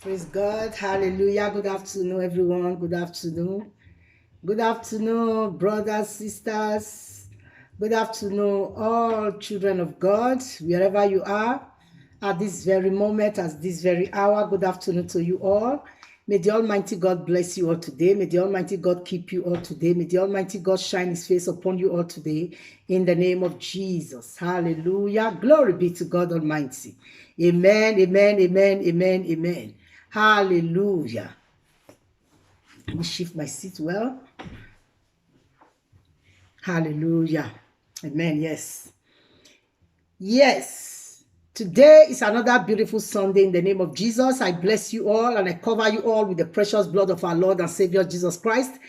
Praise God. Hallelujah. Good afternoon, everyone. Good afternoon. Good afternoon, brothers, sisters. Good afternoon, all children of God, wherever you are at this very moment, at this very hour. Good afternoon to you all. May the Almighty God bless you all today. May the Almighty God keep you all today. May the Almighty God shine his face upon you all today in the name of Jesus. Hallelujah. Glory be to God Almighty. Amen, amen, amen, amen, amen. Hallelujah. Let me shift my seat well. Hallelujah. Amen. Yes. Yes. Today is another beautiful Sunday in the name of Jesus. I bless you all and I cover you all with the precious blood of our Lord and Savior Jesus Christ.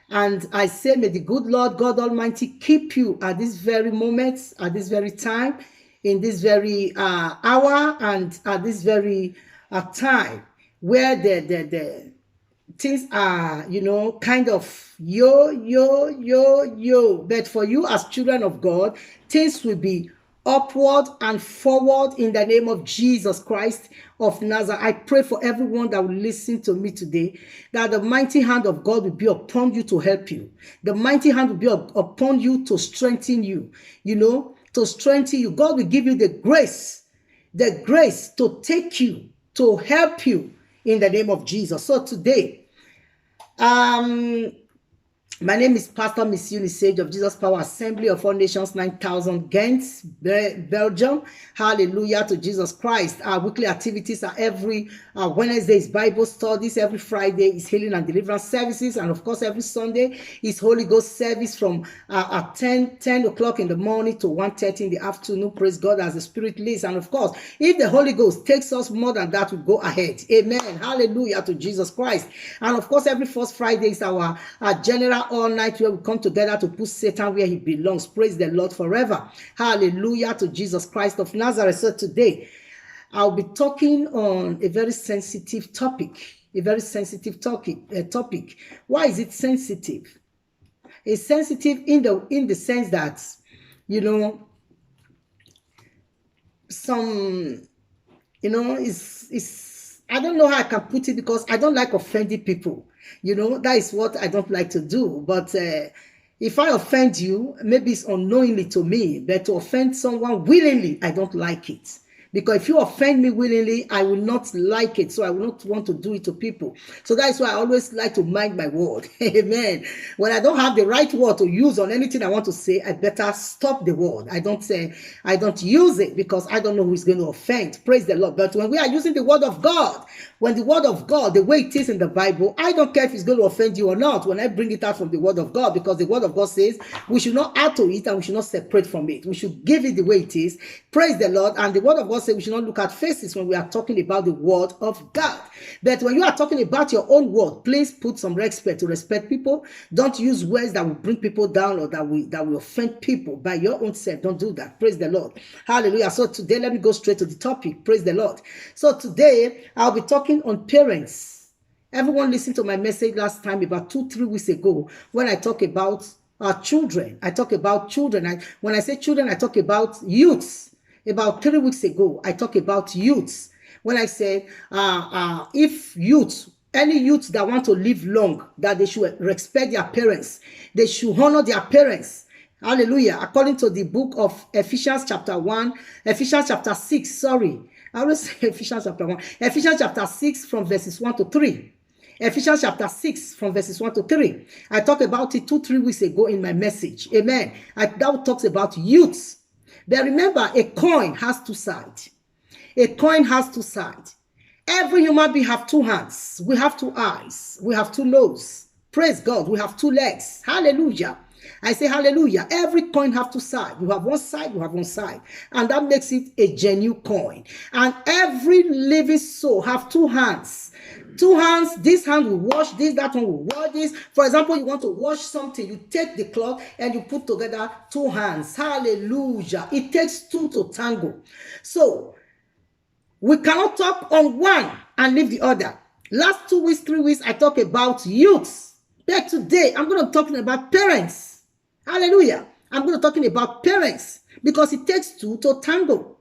And I say, may the good Lord God Almighty keep you at this very moment, at this very time, in this very hour, and at this very time where the things are, kind of yo. But for you as children of God, things will be upward and forward in the name of Jesus Christ of Nazareth. I pray for everyone that will listen to me today, that the mighty hand of God will be upon you to help you. The mighty hand will be upon you to strengthen you, to strengthen you. God will give you the grace to take you, to help you in the name of Jesus. So today, my name is Pastor Miss Eunice Sage of Jesus Power Assembly of All Nations 9000 Ghent, Belgium. Hallelujah to Jesus Christ. Our weekly activities are every Wednesday is Bible studies, every Friday is healing and deliverance services, and of course every Sunday is Holy Ghost service from at 10 o'clock in the morning to 1:30 in the afternoon. Praise God as the Spirit leads. And of course, if the Holy Ghost takes us more than that, we go ahead. Amen. Hallelujah to Jesus Christ. And of course, every first Friday is our general all night where we come together to put Satan where he belongs. Praise the Lord forever. Hallelujah to Jesus Christ of Nazareth. So today, I'll be talking on a very sensitive topic. A very sensitive topic. Why is it sensitive? It's sensitive in the sense that, it's I don't know how I can put it, because I don't like offending people. That is what I don't like to do. But if I offend you, maybe it's unknowingly to me, but to offend someone willingly, I don't like it. Because if you offend me willingly, I will not like it. So I will not want to do it to people. So that is why I always like to mind my word. Amen. When I don't have the right word to use on anything I want to say, I better stop the word. I don't use it, because I don't know who is going to offend. Praise the Lord. But when we are using the word of God, when the word of God, the way it is in the Bible, I don't care if it's going to offend you or not when I bring it out from the word of God, because the word of God says we should not add to it and we should not separate from it. We should give it the way it is. Praise the Lord. And the word of God says we should not look at faces when we are talking about the word of God. But when you are talking about your own word, please put some respect to respect people. Don't use words that will bring people down or that will offend people by your own self. Don't do that. Praise the Lord. Hallelujah. So today, let me go straight to the topic. Praise the Lord. So today, I'll be talking on parents. Everyone listened to my message last time about 2-3 weeks ago when I talk about our children. I talk about children. When I say children, I talk about youths. About 3 weeks ago, I talk about youths. When I said, if youths, any youths that want to live long, that they should respect their parents, they should honor their parents. Hallelujah. According to the book of Ephesians chapter 6, sorry. I always say Ephesians chapter 1. Ephesians chapter 6 from verses 1 to 3. Ephesians chapter 6 from verses 1 to 3. I talked about it 2-3 weeks ago in my message. Amen. That talks about youths. But remember, a coin has two sides. A coin has two sides. Every human being have two hands. We have two eyes. We have two noses. Praise God. We have two legs. Hallelujah. I say hallelujah. Every coin have two sides. You have one side, you have one side. And that makes it a genuine coin. And every living soul have two hands. Two hands, this hand will wash this, that one will wash this. For example, you want to wash something, you take the cloth and you put together two hands. Hallelujah. It takes two to tango. So, we cannot talk on one and leave the other. Last 2 weeks, 3 weeks, I talked about youths. But today, I'm going to be talking about parents. Hallelujah. I'm going to be talking about parents because it takes two to tango.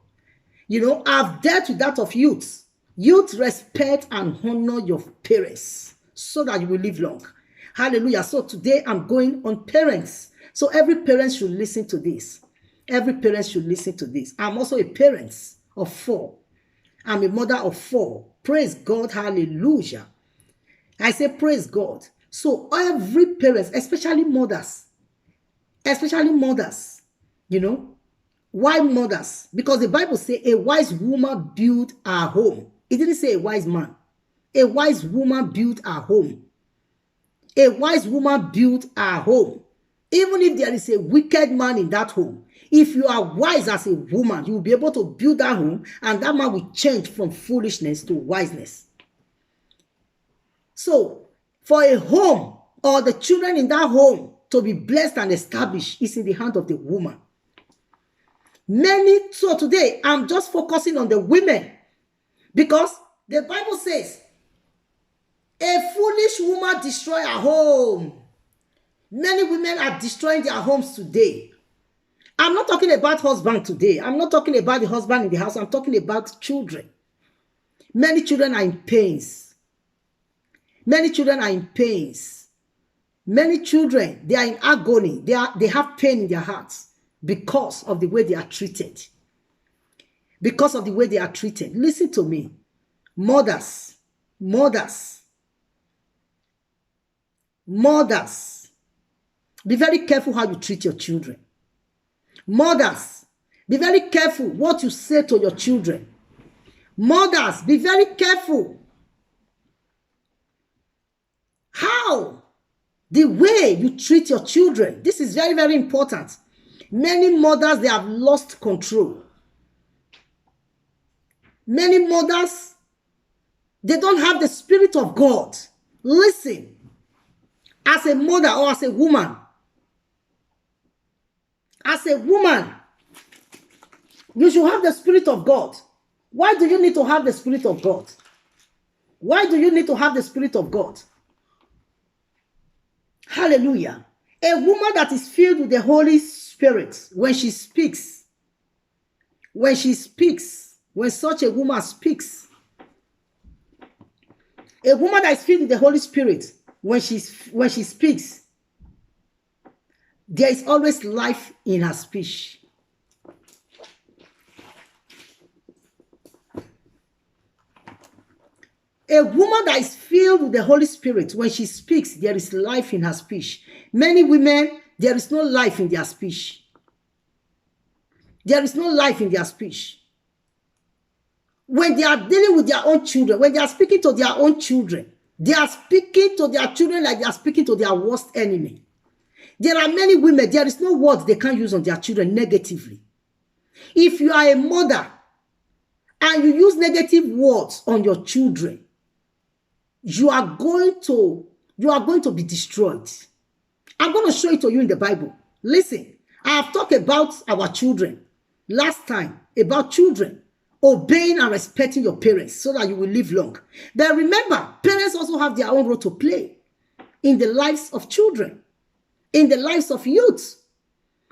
I've dealt with that of youths. Youth, respect and honor your parents so that you will live long. Hallelujah. So today I'm going on parents. So every parent should listen to this. Every parent should listen to this. I'm also a parent of 4. I'm a mother of 4. Praise God. Hallelujah. I say praise God. So every parent, especially mothers, you know, why mothers? Because the Bible says a wise woman built her home. It didn't say a wise man. A wise woman built her home. A wise woman built her home. Even if there is a wicked man in that home, if you are wise as a woman, you will be able to build that home, and that man will change from foolishness to wiseness. So, for a home or the children in that home to be blessed and established is in the hand of the woman. So today, I'm just focusing on the women because the Bible says, a foolish woman destroy her home. Many women are destroying their homes today. I'm not talking about husband today. I'm not talking about the husband in the house. I'm talking about children. Many children are in pains. Many children are in pains. Many children, they are in agony. They have pain in their hearts because of the way they are treated. Because of the way they are treated. Listen to me. Mothers. Be very careful how you treat your children. Mothers, be very careful what you say to your children. Mothers, be very careful how the way you treat your children. This is very, very important. Many mothers, they have lost control. Many mothers, they don't have the Spirit of God. Listen, as a mother or as a woman, you should have the Spirit of God. Why do you need to have the Spirit of God? Why do you need to have the Spirit of God? Hallelujah. A woman that is filled with the Holy Spirit, when such a woman speaks, a woman that is filled with the Holy Spirit, when she speaks, there is always life in her speech. A woman that is filled with the Holy Spirit, when she speaks, there is life in her speech. Many women, there is no life in their speech. There is no life in their speech. When they are dealing with their own children, when they are speaking to their own children, they are speaking to their children like they are speaking to their worst enemy. There are many women, there is no words they can use on their children negatively. If you are a mother and you use negative words on your children, you are going to be destroyed. I'm going to show it to you in the Bible. Listen, I have talked about our children last time, about children obeying and respecting your parents so that you will live long. But remember, parents also have their own role to play in the lives of children, in the lives of youth.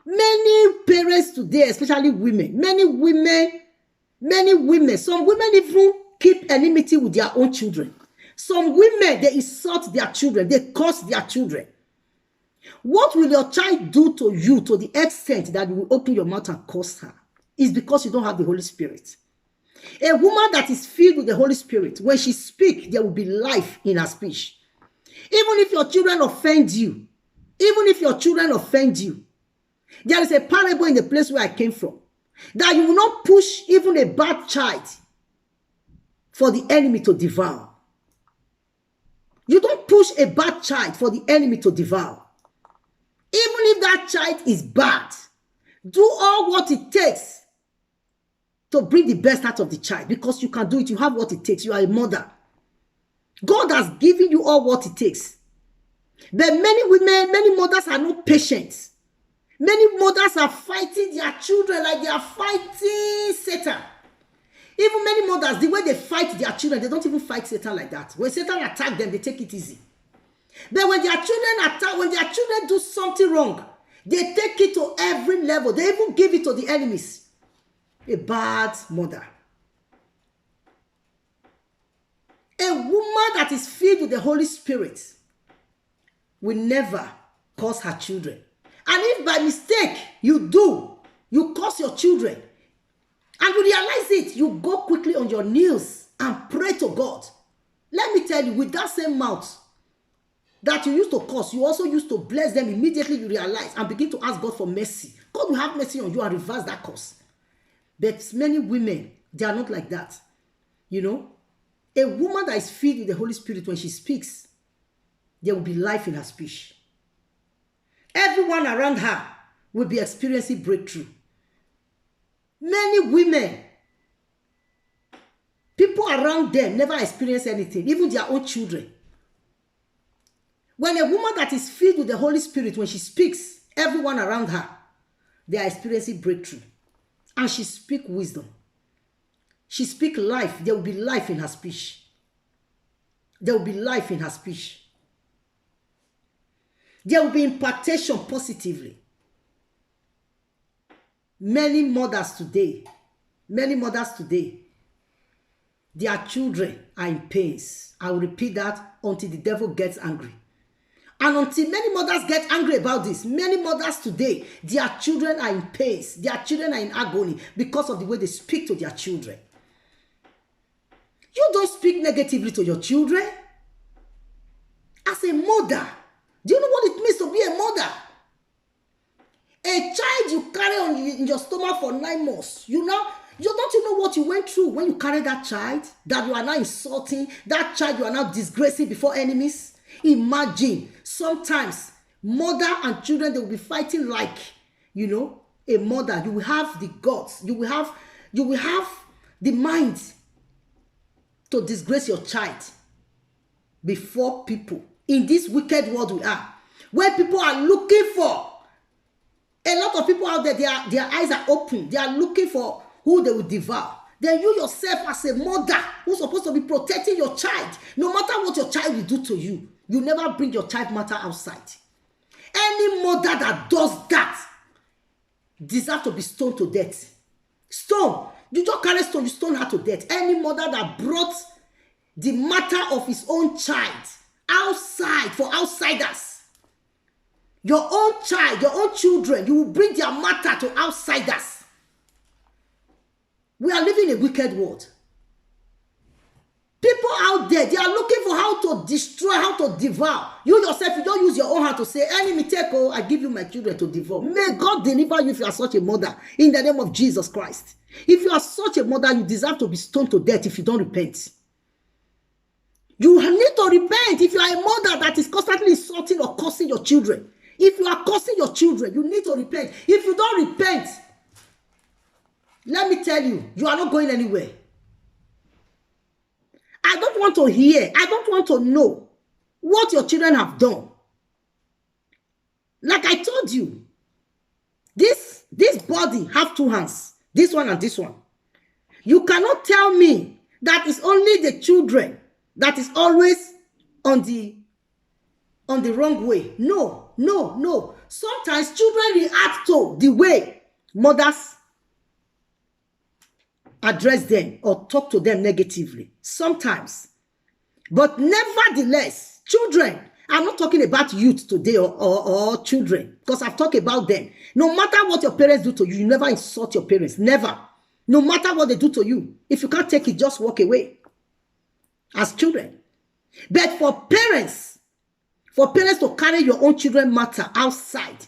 Many parents today, especially women, many women, some women even keep enmity with their own children. Some women, they insult their children, they curse their children. What will your child do to you to the extent that you will open your mouth and curse her? It's because you don't have the Holy Spirit. A woman that is filled with the Holy Spirit, when she speaks, there will be life in her speech. Even if your children offend you, there is a parable in the place where I came from, that you will not push even a bad child for the enemy to devour. You don't push a bad child for the enemy to devour. Even if that child is bad, do all what it takes to bring the best out of the child, because you can do it. You have what it takes. You are a mother. God has given you all what it takes. But many women, many mothers are not patient. Many mothers are fighting their children like they are fighting Satan. Even many mothers, the way they fight their children, they don't even fight Satan like that. When Satan attacks them, they take it easy. But when their children do something wrong, they take it to every level. They even give it to the enemies. A bad mother. A woman that is filled with the Holy Spirit will never curse her children. And if by mistake you curse your children, and you realize it, you go quickly on your knees and pray to God. Let me tell you, with that same mouth that you used to curse, you also used to bless them. Immediately you realize and begin to ask God for mercy. God will have mercy on you and reverse that curse. But many women, they are not like that. You know, a woman that is filled with the Holy Spirit, when she speaks, there will be life in her speech. Everyone around her will be experiencing breakthrough. Many women, people around them never experience anything, even their own children. When a woman that is filled with the Holy Spirit, when she speaks, everyone around her, they are experiencing breakthrough. And she speaks wisdom. She speaks life. There will be life in her speech. There will be life in her speech. There will be impartation positively. Many mothers today, their children are in pains. I will repeat that until the devil gets angry. And until many mothers get angry about this, many mothers today, their children are in pains. Their children are in agony because of the way they speak to their children. You don't speak negatively to your children. As a mother, do you know what it means to be a mother? A child you carry in your stomach for 9 months, don't you know what you went through when you carry that child, that you are now insulting, that child you are now disgracing before enemies? Imagine, sometimes mother and children, they will be fighting like, a mother. You will have the guts, you will have the mind to disgrace your child before people. In this wicked world we are, where people are looking for, a lot of people out there, their eyes are open. They are looking for who they will devour. Then you yourself, as a mother who's supposed to be protecting your child, no matter what your child will do to you, you never bring your child matter outside. Any mother that does that deserves to be stoned to death. Stone. You just carry stone, you stone her to death. Any mother that brought the matter of his own child outside for outsiders, your own child, your own children, you will bring their matter to outsiders. We are living in a wicked world. People out there, they are looking for how to destroy, how to devour. You yourself, you don't use your own hand to say, enemy, take, I give you my children to devour. May God deliver you if you are such a mother, in the name of Jesus Christ. If you are such a mother, you deserve to be stoned to death if you don't repent. You need to repent if you are a mother that is constantly insulting or cursing your children. If you are cursing your children, you need to repent. If you don't repent, let me tell you, you are not going anywhere. I don't want to hear, I don't want to know what your children have done. Like I told you, this body have 2 hands, this one and this one. You cannot tell me that it's only the children that is always on the wrong way. No. Sometimes children react to the way mothers address them or talk to them negatively. Sometimes. But nevertheless, children, I'm not talking about youth today or children, because I've talked about them. No matter what your parents do to you, you never insult your parents. Never. No matter what they do to you. If you can't take it, just walk away. As children. But for parents to carry your own children matter outside,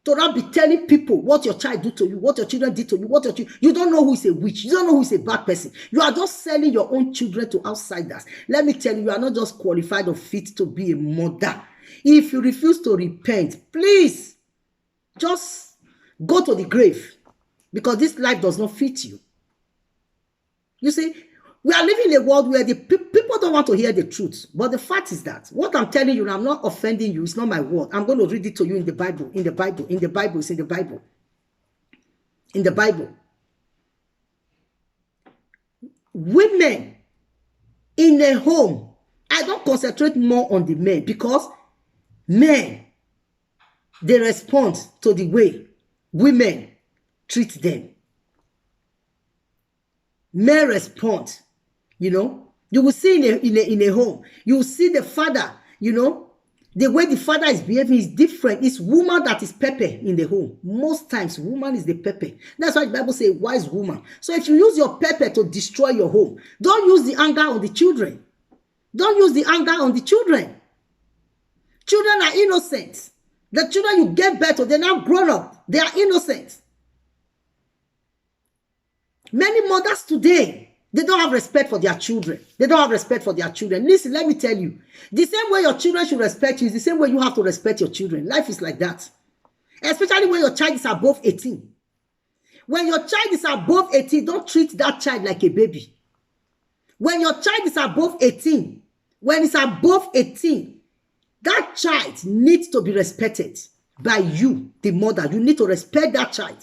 to not be telling people what your child do to you, what your children did to you, you don't know who is a witch, you don't know who is a bad person. You are just selling your own children to outsiders. Let me tell you, you are not just qualified or fit to be a mother. If you refuse to repent, please just go to the grave, because this life does not fit you. You see, we are living in a world where the people don't want to hear the truth. But the fact is that what I'm telling you, I'm not offending you. It's not my word. I'm going to read it to you in the Bible. It's in the Bible. In the Bible. Women in a home, I don't concentrate more on the men, because men, they respond to the way women treat them. Men respond, You will see in a home, you will see the father, you know, the way the father is behaving is different. It's woman that is pepper in the home. Most times, woman is the pepper. That's why the Bible says wise woman. So if you use your pepper to destroy your home, don't use the anger on the children. Don't use the anger on the children. Children are innocent. The children you gave birth to, they're now grown up. They are innocent. Many mothers today, they don't have respect for their children. They don't have respect for their children. Listen, let me tell you. The same way your children should respect you is the same way you have to respect your children. Life is like that. Especially when your child is above 18. When your child is above 18, don't treat that child like a baby. When your child is above 18, when it's above 18, that child needs to be respected by you, the mother. You need to respect that child.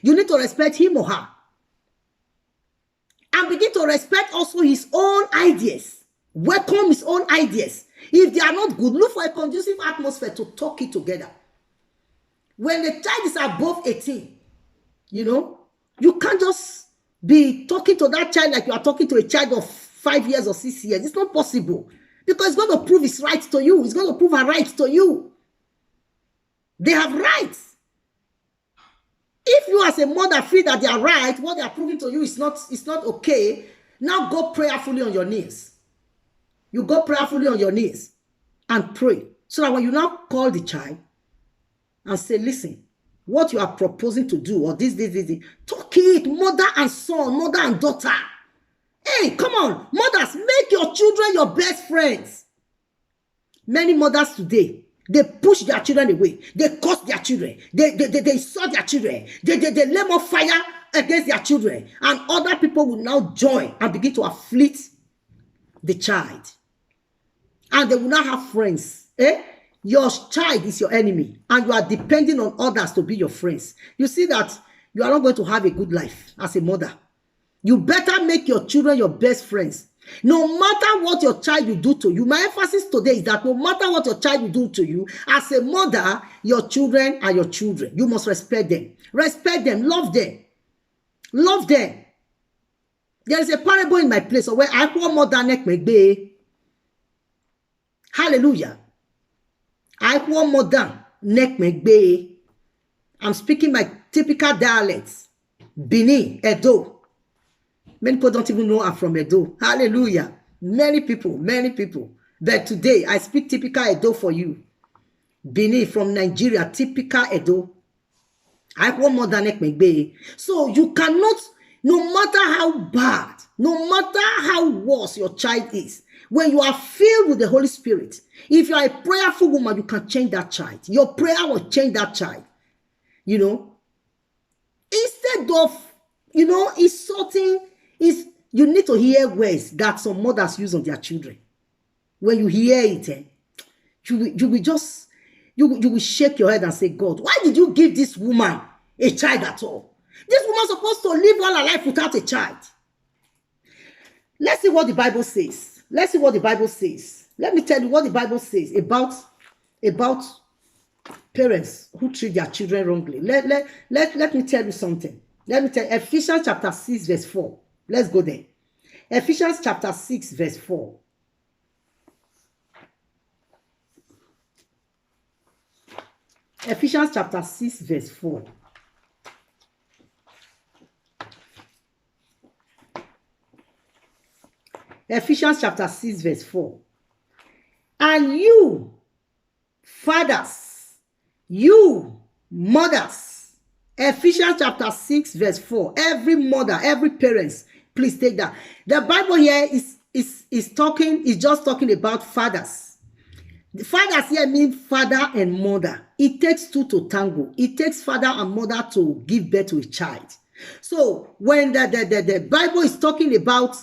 You need to respect him or her. And begin to respect also his own ideas. Welcome his own ideas. If they are not good, look for a conducive atmosphere to talk it together. When the child is above 18, you know, you can't just be talking to that child like you are talking to a child of 5 years or 6 years. It's not possible. Because it's going to prove his right to you. It's going to prove her right to you. They have rights. If you as a mother feel that they are right, what they are proving to you is not okay, now go prayerfully on your knees. You go prayerfully on your knees and pray. So that when you now call the child and say, listen, what you are proposing to do, or this, talk it, mother and son, mother and daughter. Hey, come on, mothers, make your children your best friends. Many mothers today, they push their children away. They curse their children. They insult their children. They lay more fire against their children. And other people will now join and begin to afflict the child. And they will not have friends. Your child is your enemy. And you are depending on others to be your friends. You see that you are not going to have a good life as a mother. You better make your children your best friends. No matter what your child will do to you, my emphasis today is that no matter what your child will do to you, as a mother, your children are your children. You must respect them. Respect them. Love them. Love them. There is a parable in my place where I want more than neck megbe. Hallelujah. I want more than neck megbe. I'm speaking my typical dialects. Bini, Edo. Many people don't even know I'm from Edo. Hallelujah. Many people. But today, I speak typical Edo for you. Bini from Nigeria, typical Edo. I want more than Ekmegbe. So you cannot, no matter how bad, no matter how worse your child is, when you are filled with the Holy Spirit, if you are a prayerful woman, you can change that child. Your prayer will change that child. You know, instead of, you know, insulting, you need to hear words that some mothers use on their children. When you hear it, you will shake your head and say, God, why did you give this woman a child at all? This woman is supposed to live all her life without a child. Let's see what the Bible says. Let's see what the Bible says. Let me tell you what the Bible says about parents who treat their children wrongly. Let me tell you something. Let me tell you, Ephesians chapter 6, verse 4. Let's go there. Ephesians chapter 6, verse 4. Ephesians chapter 6, verse 4. Ephesians chapter 6, verse 4. And you, fathers, you, mothers. Ephesians chapter 6, verse 4. Every mother, every parent, please take that. The Bible here is just talking about fathers. The fathers here mean father and mother. It takes two to tango. It takes father and mother to give birth to a child. So when the Bible is talking about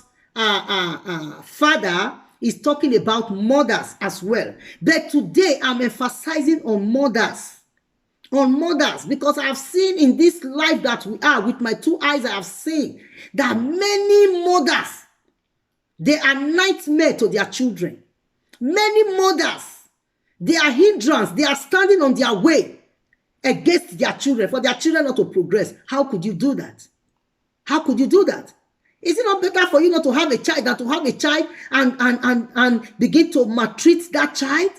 father, is talking about mothers as well. But today I'm emphasizing on mothers. On mothers, because I have seen in this life that we are, with my two eyes, I have seen that many mothers, they are nightmare to their children. Many mothers, they are hindrance. They are standing on their way against their children, for their children not to progress. How could you do that? How could you do that? Is it not better for you not to have a child than to have a child and begin to maltreat that child?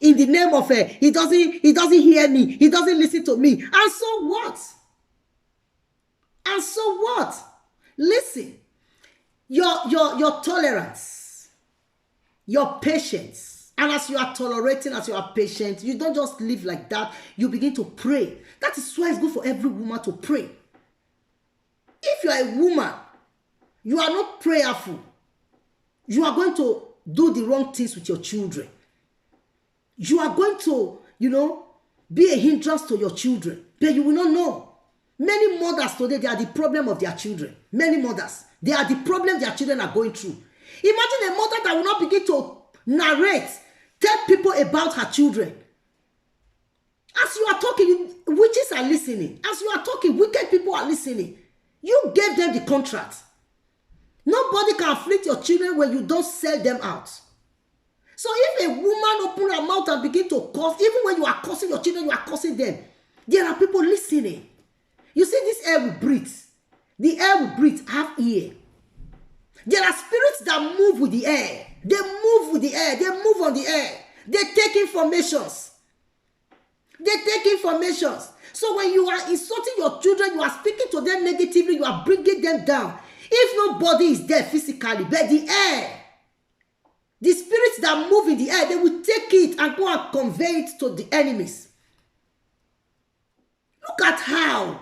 In the name of he doesn't hear me, he doesn't listen to me. And so what? And so what? Listen, your tolerance, your patience, and as you are tolerating, as you are patient, you don't just live like that. You begin to pray. That is why it's good for every woman to pray. If you are a woman, you are not prayerful, you are going to do the wrong things with your children. You are going to, be a hindrance to your children, but you will not know. Many mothers today, they are the problem of their children. Many mothers, they are the problem their children are going through. Imagine a mother that will not begin to narrate, tell people about her children. As you are talking, witches are listening. As you are talking, wicked people are listening. You gave them the contract. Nobody can afflict your children when you don't sell them out. So if a woman open her mouth and begin to curse, even when you are cursing your children, you are cursing them. There are people listening. You see, this air will breathe. The air will breathe, have ear. There are spirits that move with the air. They move with the air. They move on the air. They take informations. So when you are insulting your children, you are speaking to them negatively, you are bringing them down. If nobody is there physically, but the air, the spirits that move in the air, they will take it and go and convey it to the enemies. Look at how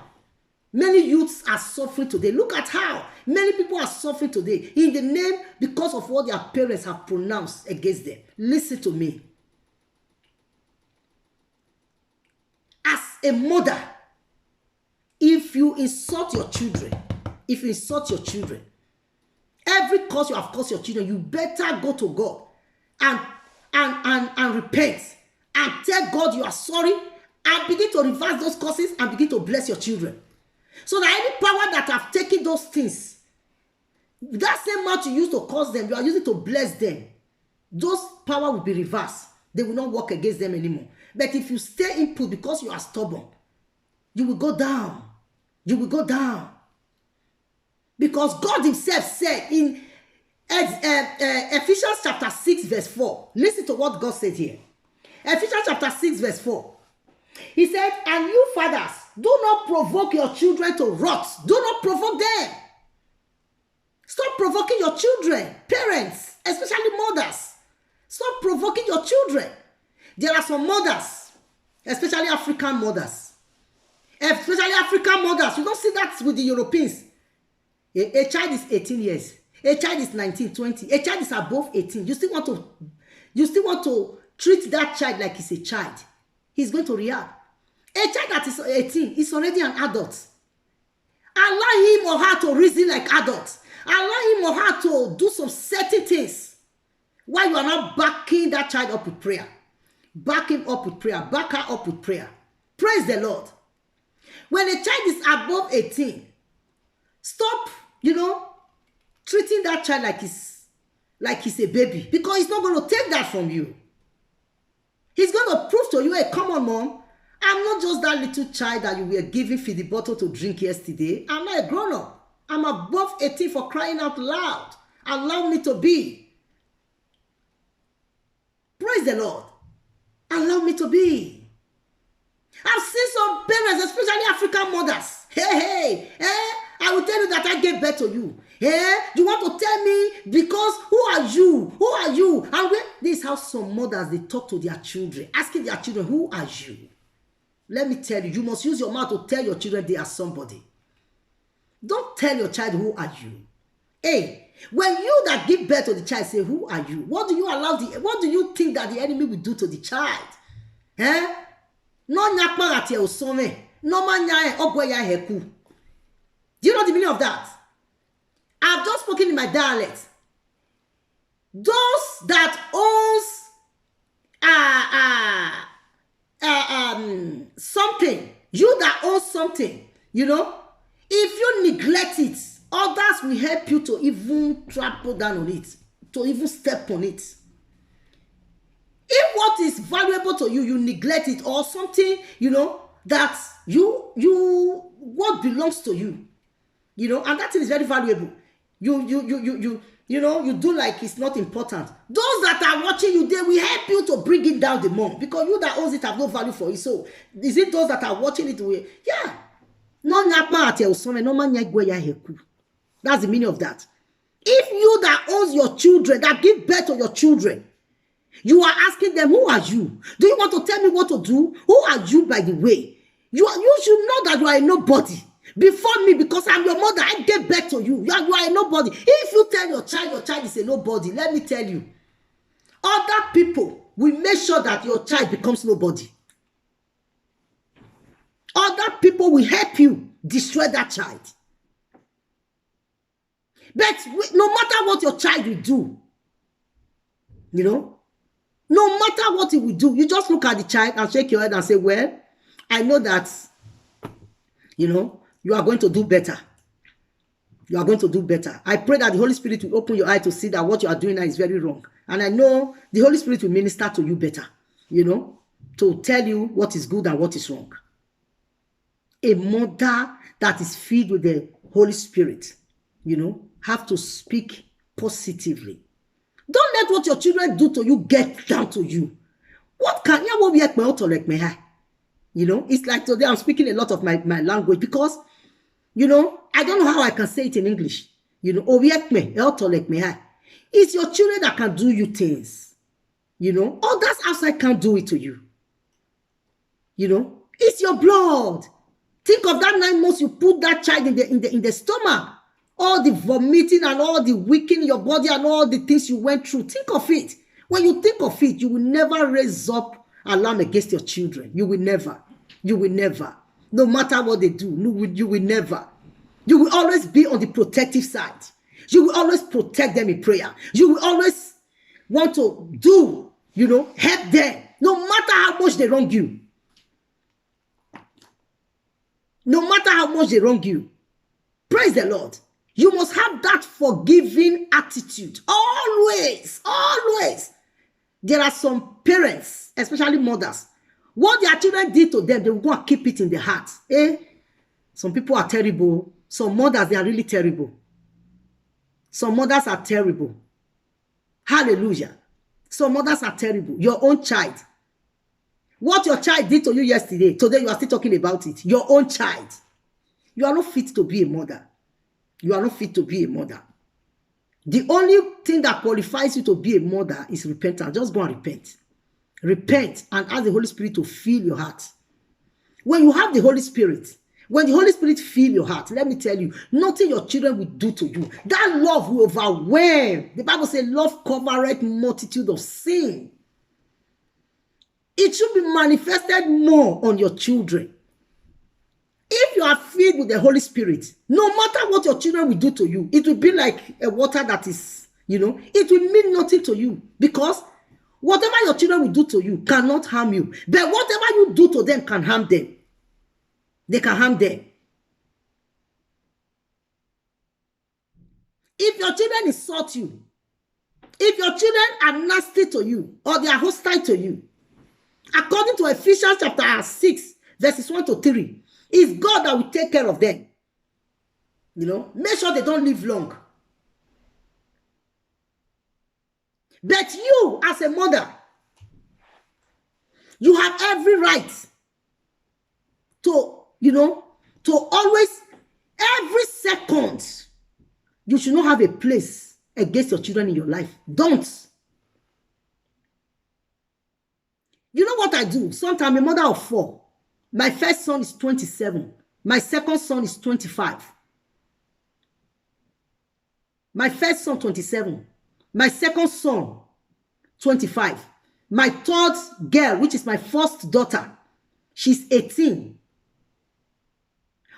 many youths are suffering today. Look at how many people are suffering today in the name because of what their parents have pronounced against them. Listen to me. As a mother, if you insult your children, every cause you have caused your children, you better go to God and repent and tell God you are sorry and begin to reverse those causes and begin to bless your children. So that any power that have taken those things, that same mouth you used to cause them, you are using to bless them. Those power will be reversed. They will not work against them anymore. But if you stay in put because you are stubborn, you will go down. You will go down. Because God himself said in Ephesians chapter 6 verse 4. Listen to what God said here. Ephesians chapter 6 verse 4. He said, and you fathers, do not provoke your children to wrath. Do not provoke them. Stop provoking your children. Parents, especially mothers. Stop provoking your children. There are some mothers, especially African mothers. Especially African mothers. You don't see that with the Europeans. A child is 18 years. A child is 19, 20. A child is above 18. You still want to treat that child like he's a child. He's going to react. A child that is 18 is already an adult. Allow him or her to reason like adults. Allow him or her to do some certain things. While you are not backing that child up with prayer. Back him up with prayer. Back her up with prayer. Praise the Lord. When a child is above 18, stop, treating that child like he's a baby. Because he's not going to take that from you. He's going to prove to you, hey, come on, mom. I'm not just that little child that you were giving for the bottle to drink yesterday. I'm not a grown-up. I'm above 18 for crying out loud. Allow me to be. Praise the Lord. Allow me to be. I've seen some parents, especially African mothers. Hey, I will tell you that I gave birth to you. You want to tell me because who are you? Who are you? And this is how some mothers, they talk to their children, asking their children, who are you? Let me tell you, you must use your mouth to tell your children they are somebody. Don't tell your child, who are you? Hey, when you that give birth to the child say, who are you? What do you think that the enemy will do to the child? No nyakpa at your son. No man ya heku. Do you know the meaning of that? I've just spoken in my dialect. Those that owns something, you that own something, if you neglect it, others will help you to even trample down on it, to even step on it. If what is valuable to you, you neglect it, or something, that what belongs to you, You know, and that thing is very valuable. You do like it's not important. Those that are watching you, they will help you to bring it down the more, because you that owns it have no value for it. So is it those that are watching it will, yeah. No nyakma ate usome no man nyagwe ya heku. That's the meaning of that. If you that owns your children, that give birth to your children, you are asking them, who are you? Do you want to tell me what to do? Who are you, by the way? You should know that you are a nobody before me, because I'm your mother. I gave birth to you. You are a nobody. If you tell your child is a nobody, let me tell you, other people will make sure that your child becomes nobody. Other people will help you destroy that child. But no matter what your child will do, you know, no matter what he will do, you just look at the child and shake your head and say, well, I know that, you know, you are going to do better. You are going to do better. I pray that the Holy Spirit will open your eye to see that what you are doing now is very wrong. And I know the Holy Spirit will minister to you better, you know, to tell you what is good and what is wrong. A mother that is filled with the Holy Spirit, you know, have to speak positively. Don't let what your children do to you get down to you. What can you, you know, it's like today I'm speaking a lot of my language because, you know, I don't know how I can say it in English. You know, it's your children that can do you things. You know, others outside can't do it to you. You know, it's your blood. Think of that 9 months you put that child in the stomach. All the vomiting and all the weakening your body and all the things you went through. Think of it. When you think of it, you will never raise up alarm against your children. You will never. You will never. No matter what they do, you will never. You will always be on the protective side. You will always protect them in prayer. You will always want to do, you know, help them. No matter how much they wrong you. No matter how much they wrong you. Praise the Lord. You must have that forgiving attitude. Always. Always. There are some parents, especially mothers, what their children did to them, they will go and keep it in their heart. Some people are terrible. Some mothers, they are really terrible. Some mothers are terrible. Hallelujah. Some mothers are terrible. Your own child. What your child did to you yesterday, today you are still talking about it. Your own child. You are not fit to be a mother. You are not fit to be a mother. The only thing that qualifies you to be a mother is repentance. Just go and repent. Repent and ask the Holy Spirit to fill your heart. When you have the Holy Spirit, when the Holy Spirit fill your heart, let me tell you, nothing your children will do to you. That love will overwhelm. The Bible says, love covereth multitude of sin. It should be manifested more on your children. If you are filled with the Holy Spirit, no matter what your children will do to you, it will be like a water that is, you know, it will mean nothing to you, because whatever your children will do to you cannot harm you. But whatever you do to them can harm them. They can harm them. If your children insult you, if your children are nasty to you, or they are hostile to you, according to Ephesians chapter 6, verses 1 to 3, it's God that will take care of them. You know, make sure they don't live long. But you, as a mother, you have every right to, you know, to always, every second, you should not have a place against your children in your life. Don't. You know what I do? Sometimes I'm a mother of 4. My first son is 27. My second son is 25. My first son, 27. My second son, 25. My third girl, which is my first daughter, she's 18.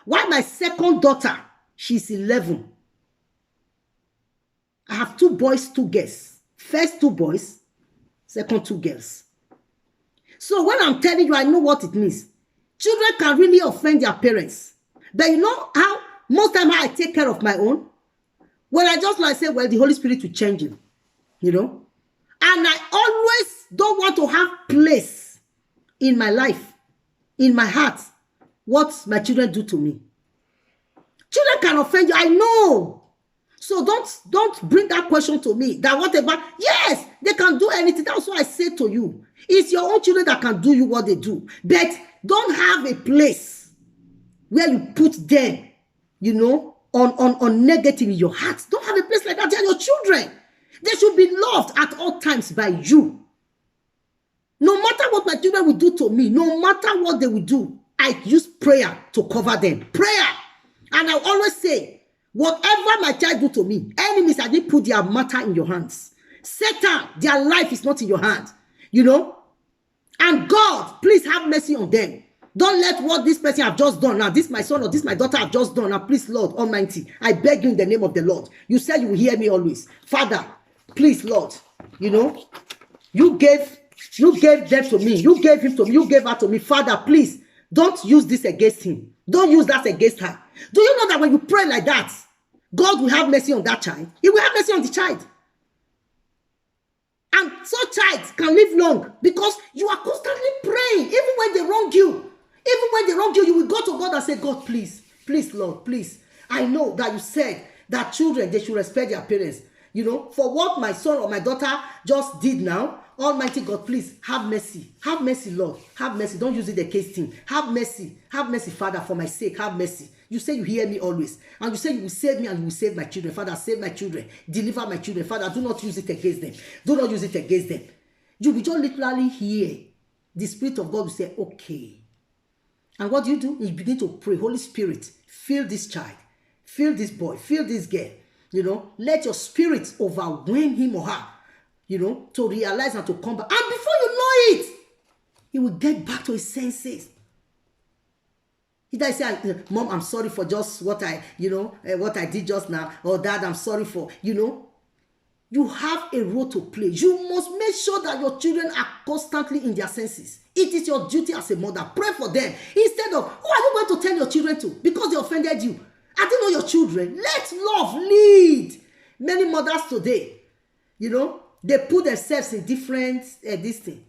While my second daughter, she's 11. I have 2 boys, 2 girls. First 2 boys, second 2 girls. So when I'm telling you, I know what it means. Children can really offend their parents. But you know how most time I take care of my own? When I just like say, well, the Holy Spirit will change you. You know? And I always don't want to have place in my life, in my heart, what my children do to me. Children can offend you. I know. So don't bring that question to me. That whatever, yes, they can do anything. That's what I say to you. It's your own children that can do you what they do. But don't have a place where you put them, on negative in your heart. Don't have a place like that. They are your children. They should be loved at all times by you. No matter what my children will do to me, no matter what they will do, I use prayer to cover them. Prayer. And I always say, whatever my child do to me, enemies, I didn't put their matter in your hands. Satan, their life is not in your hand. And God, please have mercy on them. Don't let what this person have just done now, this my son or this my daughter have just done now, please, Lord Almighty, I beg you in the name of the Lord. You said you will hear me always. Father, please, Lord, you gave them to me. You gave him to me. You gave her to me. Father, please, don't use this against him. Don't use that against her. Do you know that when you pray like that, God will have mercy on that child? He will have mercy on the child. And such child can live long because you are constantly praying. Even when they wrong you, you will go to God and say, God, please, Lord, please. I know that you said that children, they should respect their parents. For what my son or my daughter just did now, Almighty God, please have mercy. Have mercy, Lord. Have mercy. Don't use it against him. Have mercy. Have mercy, Father, for my sake. Have mercy. You say you hear me always. And you say you will save me and you will save my children. Father, save my children. Deliver my children. Father, do not use it against them. Do not use it against them. You will just literally hear the Spirit of God will say, okay. And what you do is begin to pray. Holy Spirit, fill this child. Fill this boy. Fill this girl. Let your spirit overwhelm him or her. To realize and to come back. And before you know it, he will get back to his senses. He does say, Mom, I'm sorry for just what I did just now. Or Dad, I'm sorry for, You have a role to play. You must make sure that your children are constantly in their senses. It is your duty as a mother. Pray for them. Instead of, who are you going to tell your children to? Because they offended you. I don't know your children. Let love lead. Many mothers today, they put themselves in different this thing,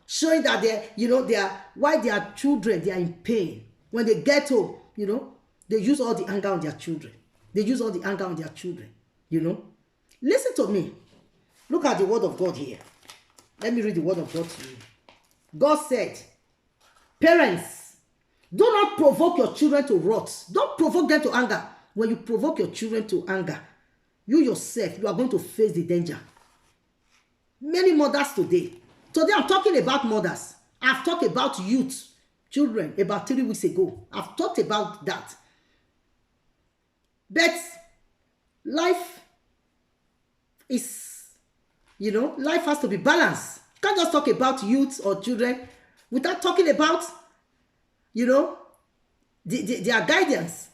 showing that they are why their children, they are in pain. When they get home, they use all the anger on their children. Listen to me. Look at the word of God here. Let me read the word of God to you. God said, parents, do not provoke your children to wrath. Don't provoke them to anger. When you provoke your children to anger, you yourself, you are going to face the danger. Many mothers today I'm talking about mothers. I've talked about youth, children, about 3 weeks ago. I've talked about that. But life is, life has to be balanced. You can't just talk about youth or children without talking about, their guidance.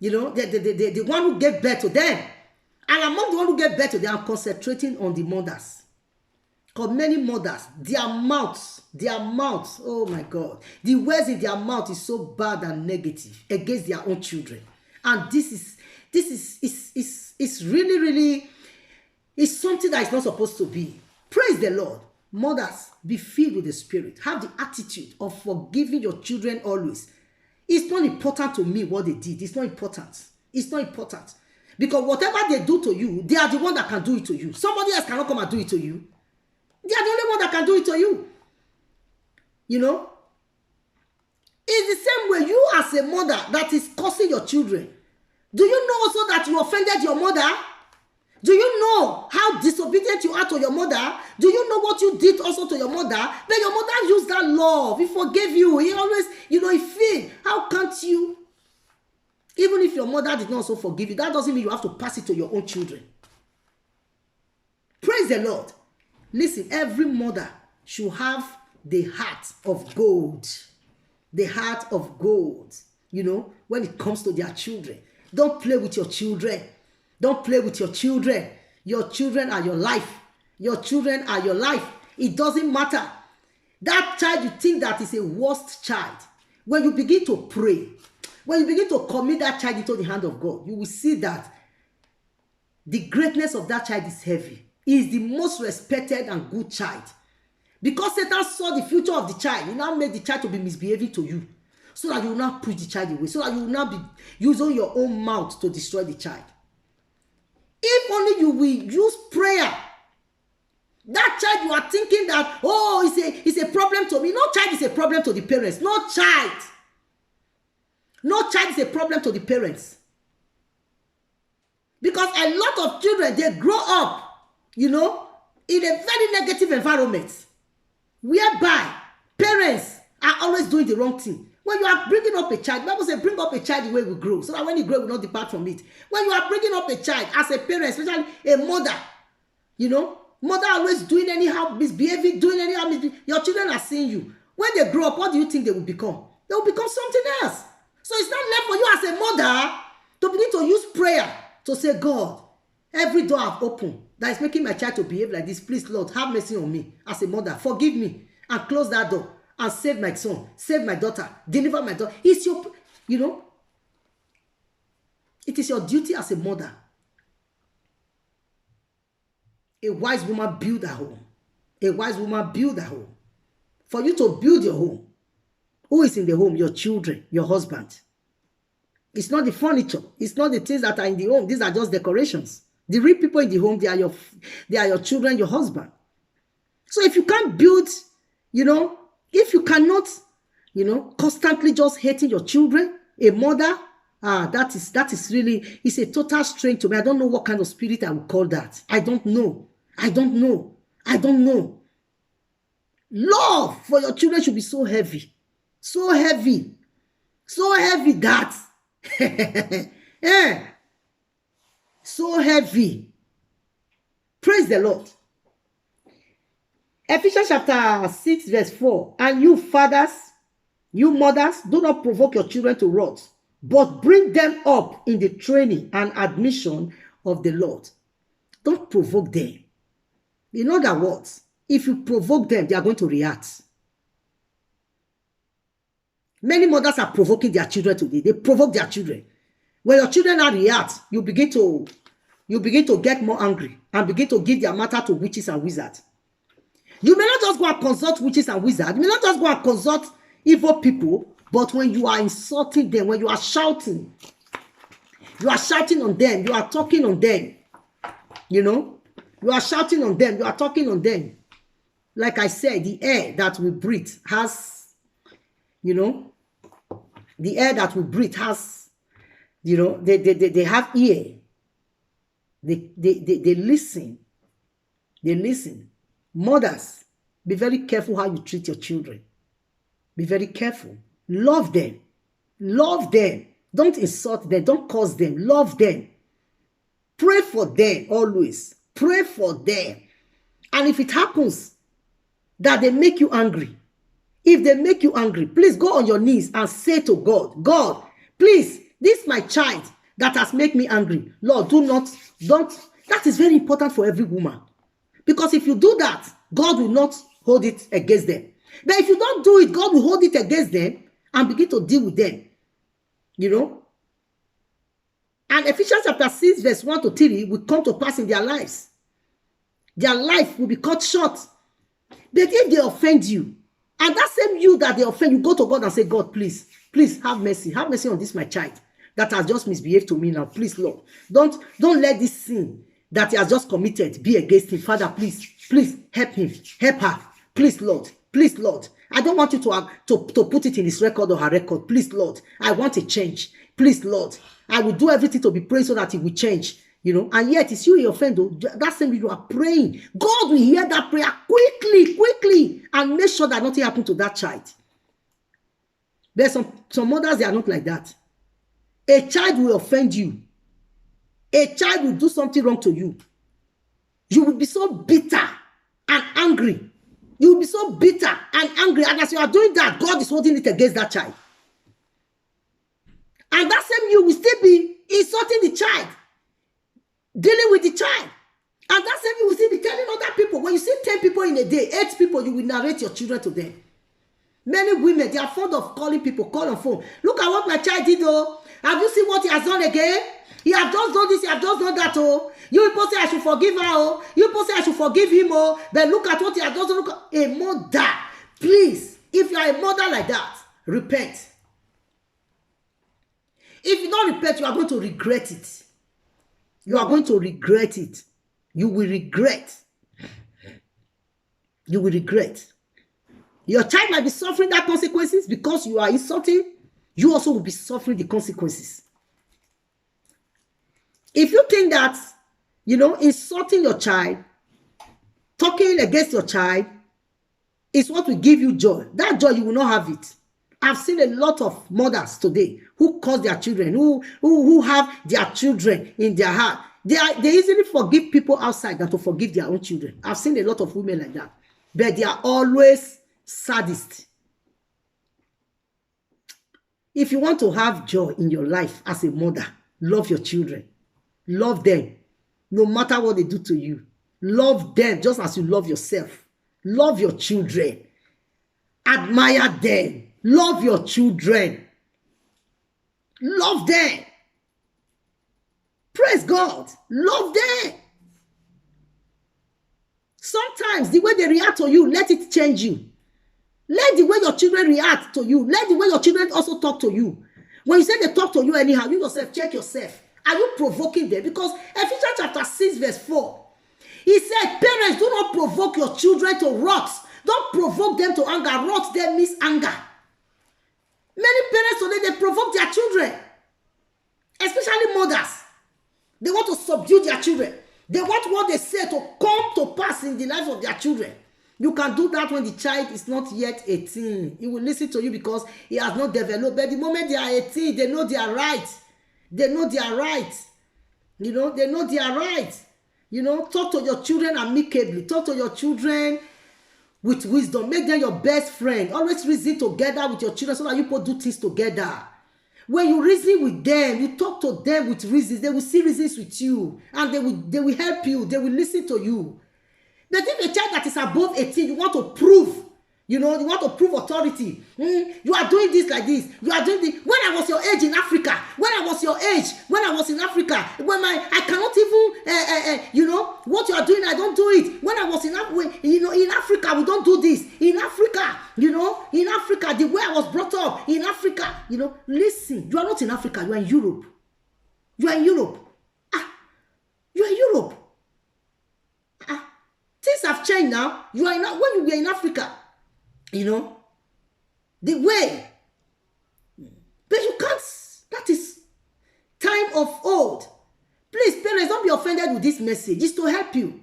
The one who gave birth to them. And among the one who gave birth to them, I'm concentrating on the mothers. Because many mothers, their mouths, oh my God, the words in their mouth is so bad and negative against their own children. And this is really, really, it's something that is not supposed to be. Praise the Lord. Mothers, be filled with the Spirit. Have the attitude of forgiving your children always. It's not important to me what they did. It's not important. Because whatever they do to you, they are the one that can do it to you. Somebody else cannot come and do it to you. They are the only one that can do it to you. It's the same way you as a mother that is cursing your children. Do you know also that you offended your mother? Do you know how disobedient you are to your mother? Do you know what you did also to your mother? But your mother used that love. He forgave you. He always, he feel. How can't you? Even if your mother did not also forgive you, that doesn't mean you have to pass it to your own children. Praise the Lord. Listen, every mother should have the heart of gold. The heart of gold. When it comes to their children. Don't play with your children. Don't play with your children. Your children are your life. Your children are your life. It doesn't matter. That child you think that is a worst child. When you begin to pray, when you begin to commit that child into the hand of God, you will see that the greatness of that child is heavy. He is the most respected and good child. Because Satan saw the future of the child, he now made the child to be misbehaving to you. so that you will not push the child away, so that you will not be using your own mouth to destroy the child. If only you will use prayer, that child you are thinking that, oh, it's a problem to me. No child is a problem to the parents. No child is a problem to the parents. Because a lot of children, they grow up, in a very negative environment, whereby parents are always doing the wrong thing. When you are bringing up a child, the Bible says, bring up a child the way we grow, so that when he grow, will not depart from it. When you are bringing up a child as a parent, especially a mother, mother always doing anyhow, misbehaving, your children are seeing you. When they grow up, what do you think they will become? They will become something else. So it's not left for you as a mother to begin to use prayer to say, God, every door I've opened that is making my child to behave like this, please, Lord, have mercy on me as a mother. Forgive me and close that door and save my son, save my daughter, deliver my daughter. It's your, it is your duty as a mother. A wise woman build her home. A wise woman build her home. For you to build your home, who is in the home? Your children, your husband. It's not the furniture. It's not the things that are in the home. These are just decorations. The real people in the home, they are your children, your husband. So if you can't build, if you cannot, constantly just hating your children, a mother, that is really, it's a total strain to me. I don't know what kind of spirit I would call that. I don't know. Love for your children should be so heavy. So heavy that yeah. So heavy. Praise the Lord. Ephesians chapter 6 verse 4. And you fathers, you mothers, do not provoke your children to wrath, but bring them up in the training and admission of the Lord. Don't provoke them. In other words, if you provoke them, they are going to react. Many mothers are provoking their children today. They provoke their children. When your children now react, you begin to get more angry and begin to give their matter to witches and wizards. You may not just go and consult witches and wizards. You may not just go and consult evil people, but when you are insulting them, when you are shouting on them, you are talking on them. You are shouting on them, you are talking on them. Like I said, the air that we breathe has, the air that we breathe has, they have ear. They listen. They listen. Mothers, be very careful how you treat your children. Be very careful. Love them. Love them. Don't insult them. Don't curse them. Love them. Pray for them always. Pray for them. And if it happens that they make you angry, if they make you angry, please go on your knees and say to God, God, please, this is my child that has made me angry. Lord, don't. That is very important for every woman. Because if you do that, God will not hold it against them. But if you don't do it, God will hold it against them and begin to deal with them. And Ephesians chapter 6 verse 1 to 3 will come to pass in their lives. Their life will be cut short. But if they offend you, and that same you that they offend, you go to God and say, God, please have mercy. Have mercy on this, my child, that has just misbehaved to me now. Please, Lord, don't let this sin that he has just committed be against him. Father, please help him, help her. Please, Lord. I don't want you to put it in his record or her record. Please, Lord, I want a change. Please, Lord, I will do everything to be praying so that he will change. And yet it's you your friend. That same you are praying. God will hear that prayer quickly, and make sure that nothing happened to that child. There's some mothers, they are not like that. A child will offend you. A child will do something wrong to you. You will be so bitter and angry. You will be so bitter and angry. And as you are doing that, God is holding it against that child. And that same you will still be insulting the child, dealing with the child. And that same you will still be telling other people. When you see 10 people in a day, 8 people, you will narrate your children to them. Many women, they are fond of calling people, call on phone. Look at what my child did, oh. Have you seen what he has done again? He has just done this, he has just done that, oh. You people say I should forgive her, oh. You people say I should forgive him, oh. Then look at what he has just done. A mother, please, if you are a mother like that, repent. If you don't repent, you are going to regret it. You are going to regret it. You will regret. You will regret. Your child might be suffering that consequences because you are insulting. You also will be suffering the consequences. If you think that, insulting your child, talking against your child is what will give you joy, that joy, you will not have it. I've seen a lot of mothers today who curse their children, who have their children in their heart. They easily forgive people outside than to forgive their own children. I've seen a lot of women like that. But they are always sadists. If you want to have joy in your life as a mother, love your children. Love them. No matter what they do to you. Love them just as you love yourself. Love your children. Admire them. Love your children. Love them. Praise God. Love them. Sometimes the way they react to you, let it change you. Let the way your children react to you. Let the way your children also talk to you. When you say they talk to you anyhow, you yourself, check yourself. Are you provoking them? Because Ephesians chapter 6 verse 4, he said, parents, do not provoke your children to wrath. Don't provoke them to anger. Wrath there means anger. Many parents today, they provoke their children. Especially mothers. They want to subdue their children. They want what they say to come to pass in the lives of their children. You can do that when the child is not yet 18. He will listen to you because he has not developed. But the moment they are 18, they know they are right. They know they are right. They know they are right. Talk to your children amicably. Talk to your children with wisdom. Make them your best friend. Always reason together with your children so that you both do things together. When you reason with them, you talk to them with reasons. They will see reasons with you. And they will help you. They will listen to you. But if a child that is above 18, you want to prove, you want to prove authority. You are doing this like this. You are doing this. When I was your age in Africa, when I was in Africa, I cannot even, what you are doing, I don't do it. When I was in Africa, we don't do this. In Africa, in Africa, the way I was brought up, in Africa, listen, you are not in Africa, you are in Europe. You are in Europe. You are in Europe. Things have changed now. When you were in Africa, the way. But you can't. That is time of old. Please, parents, don't be offended with this message. It's to help you.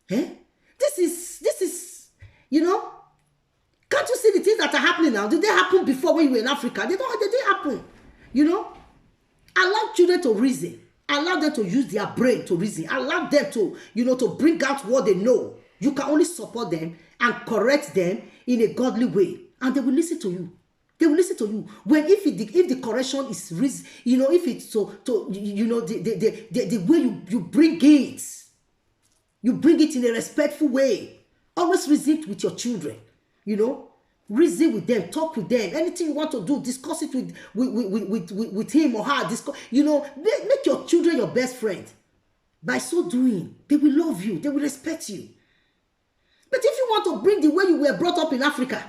This is, can't you see the things that are happening now? Did they happen before when you were in Africa? They didn't happen. Allow children to reason. Allow them to use their brain to reason. Allow them to, to bring out what they know. You can only support them and correct them in a godly way. And they will listen to you. They will listen to you. If the correction is reason, if it's the way you bring it. You bring it in a respectful way. Always reason with your children. Reason with them, talk with them. Anything you want to do, discuss it with him or her. Make your children your best friend. By so doing, they will love you. They will respect you. But if you want to bring the way you were brought up in Africa,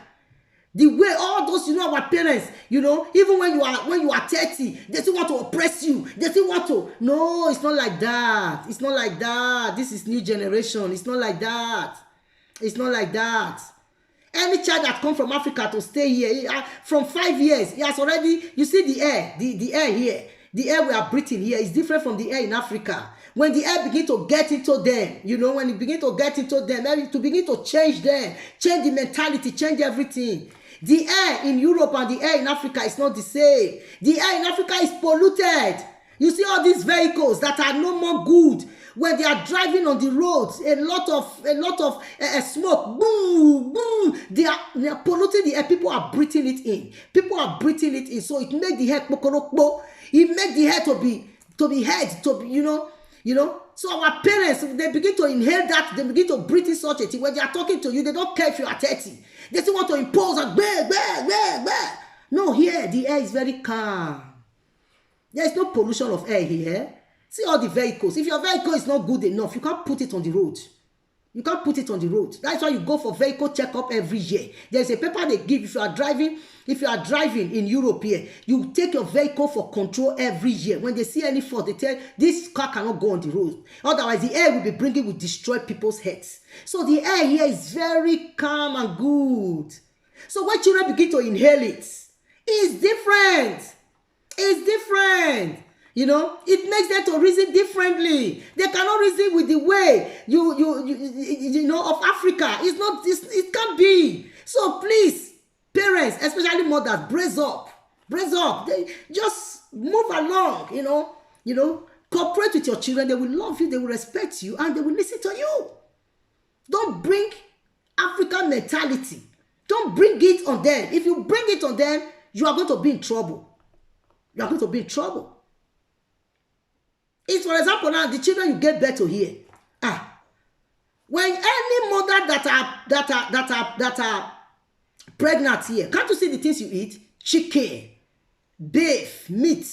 the way all those, our parents, even when you are 30, they still want to oppress you. They still want to. No, it's not like that. It's not like that. This is new generation. It's not like that. It's not like that. Any child that come from Africa to stay here, from 5 years, he has already, you see the air, the air here, the air we are breathing here is different from the air in Africa. When the air begin to get into them, when it begin to get into them, to begin to change them, change the mentality, change everything. The air in Europe and the air in Africa is not the same. The air in Africa is polluted. You see all these vehicles that are no more good. When they are driving on the roads, a lot of smoke, boom, boom. They are polluting the air. People are breathing it in. People are breathing it in. So it makes the air it makes the air to be heard, So our parents, they begin to inhale that, they begin to breathe in such a thing. When they are talking to you, they don't care if you are 30. They still want to impose and bah. No, here the air is very calm. There is no pollution of air here. See all the vehicles. If your vehicle is not good enough, you can't put it on the road. You can't put it on the road. That's why you go for vehicle checkup every year. There's a paper they give if you are driving. If you are driving in Europe here, you take your vehicle for control every year. When they see any fault, they tell this car cannot go on the road. Otherwise, the air will be bringing will destroy people's heads. So the air here is very calm and good. So when children begin to inhale it, it's different. It's different. You know, it makes them to reason differently. They cannot reason with the way you know of Africa. It's not this. It can't be. So please, parents, especially mothers, brace up, brace up. They just move along. You know, cooperate with your children. They will love you. They will respect you, and they will listen to you. Don't bring African mentality. Don't bring it on them. If you bring it on them, you are going to be in trouble. You are going to be in trouble. It's, for example, now the children you get birth to here. When any mother that are pregnant here, can't you see the things you eat? Chicken, beef, meat.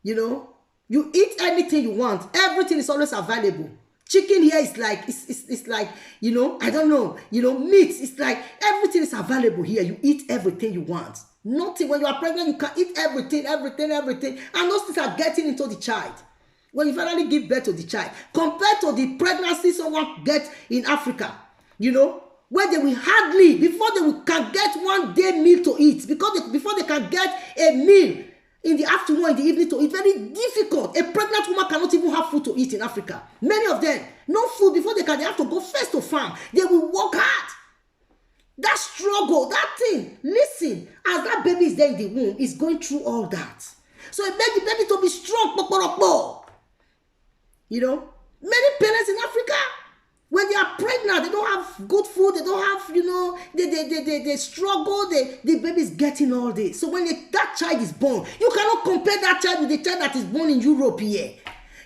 You know, you eat anything you want. Everything is always available. Chicken here is like it's like, you know, I don't know, you know, meat. It's like everything is available here. You eat everything you want. Nothing. When you are pregnant, you can eat everything, and those things are getting into the child. When you finally give birth to the child, compared to the pregnancy someone gets in Africa, you know, where they will hardly, before they can get 1 day meal to eat, because before they can get a meal in the afternoon or in the evening to eat, very difficult. A pregnant woman cannot even have food to eat in Africa. Many of them, no food before they have to go first to farm. They will work hard. That struggle, that thing, listen, as that baby is there in the womb, is going through all that. So it makes the baby to be strong. You know, many parents in Africa, when they are pregnant, they don't have good food, they don't have, you know, they struggle, the baby is getting all this. So when that child is born, you cannot compare that child with the child that is born in Europe here.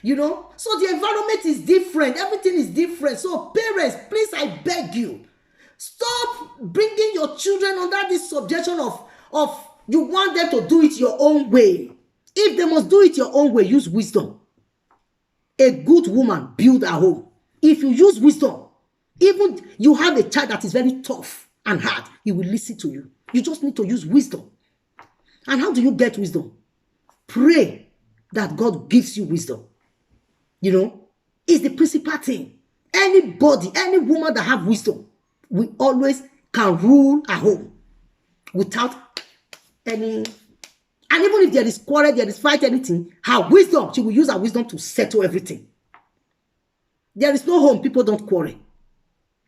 You know, so the environment is different, everything is different. So parents, please, I beg you, stop bringing your children under this subjection of you want them to do it your own way. If they must do it your own way, use wisdom. A good woman build a home. If you use wisdom, even you have a child that is very tough and hard, he will listen to you. You just need to use wisdom. And how do you get wisdom? Pray that God gives you wisdom. You know, it's the principal thing. Anybody, any woman that have wisdom, we always can rule a home without any. And even if there is quarrel, there is fight, anything, her wisdom, she will use her wisdom to settle everything. There is no home people don't quarrel.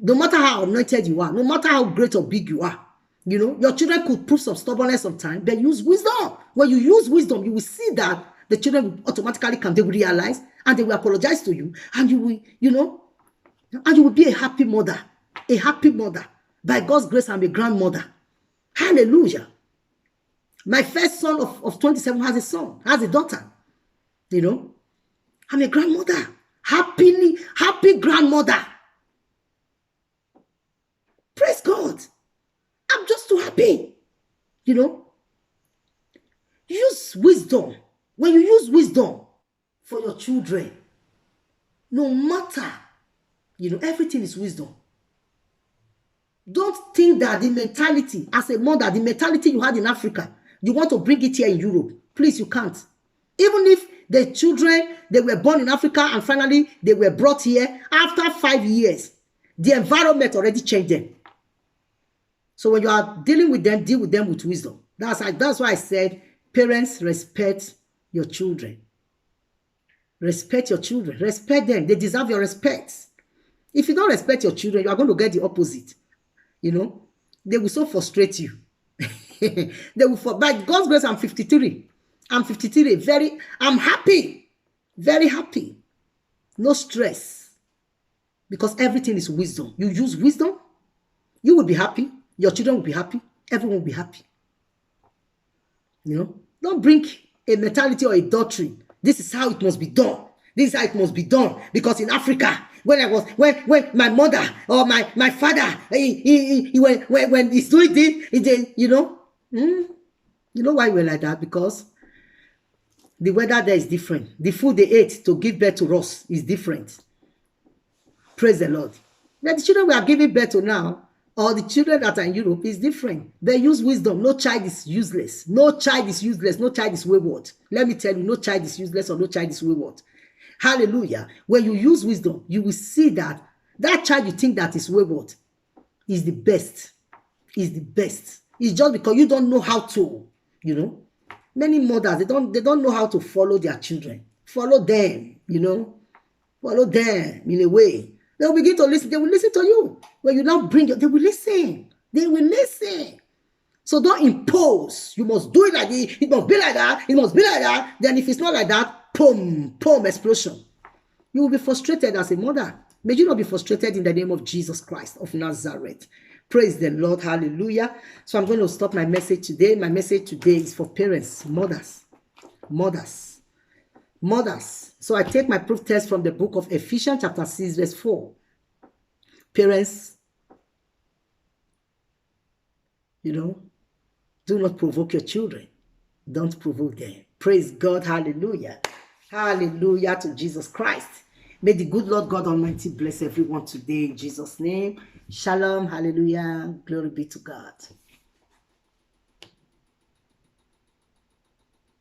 No matter how anointed you are, no matter how great or big you are, you know, your children could prove some stubbornness sometimes, but use wisdom. When you use wisdom, you will see that the children will automatically come, they will realize, and they will apologize to you, and you will, you know, and you will be a happy mother. A happy mother. By God's grace, I'm a grandmother. Hallelujah. My first son of 27 has a son, has a daughter. You know, I'm a grandmother. Happy grandmother. Praise God. I'm just too happy. You know, use wisdom. When you use wisdom for your children, no matter, you know, everything is wisdom. Don't think that the mentality, as a mother, the mentality you had in Africa, you want to bring it here in Europe. Please, you can't. Even if the children, they were born in Africa and finally they were brought here, after 5 years, the environment already changed them. So when you are dealing with them, deal with them with wisdom. That's why I said, parents, respect your children. Respect your children. Respect them. They deserve your respect. If you don't respect your children, you are going to get the opposite. You know, they will so frustrate you. They will, by God's grace, I'm 53. I'm 53. I'm happy. Very happy. No stress. Because everything is wisdom. You use wisdom, you will be happy. Your children will be happy. Everyone will be happy. You know, don't bring a mentality or a doctrine. This is how it must be done. This is how it must be done. Because in Africa, when my mother or my father, when he's doing this, you know, you know why we're like that? Because the weather there is different. The food they ate to give birth to us is different. Praise the Lord. Now, the children we are giving birth to now, or the children that are in Europe, is different. They use wisdom. No child is useless. No child is useless. No child is wayward. Let me tell you, no child is useless or no child is wayward. Hallelujah. When you use wisdom, you will see that that child you think that is wayward is the best. Is the best. It's just because you don't know how to, you know. Many mothers, they don't know how to follow their children. Follow them, you know. Follow them in a way. They will begin to listen. They will listen to you. When you now bring it, they will listen. They will listen. So don't impose. You must do it like this. It must be like that. It must be like that. Then if it's not like that, boom, boom, explosion. You will be frustrated as a mother. May you not be frustrated in the name of Jesus Christ of Nazareth. Praise the Lord. Hallelujah. So I'm going to stop my message today. My message today is for parents, mothers. Mothers. Mothers. So I take my proof text from the book of Ephesians chapter 6 verse 4. Parents, you know, do not provoke your children. Don't provoke them. Praise God. Hallelujah. Hallelujah to Jesus Christ. May the good Lord God Almighty bless everyone today in Jesus' name. Shalom. Hallelujah. Glory be to God.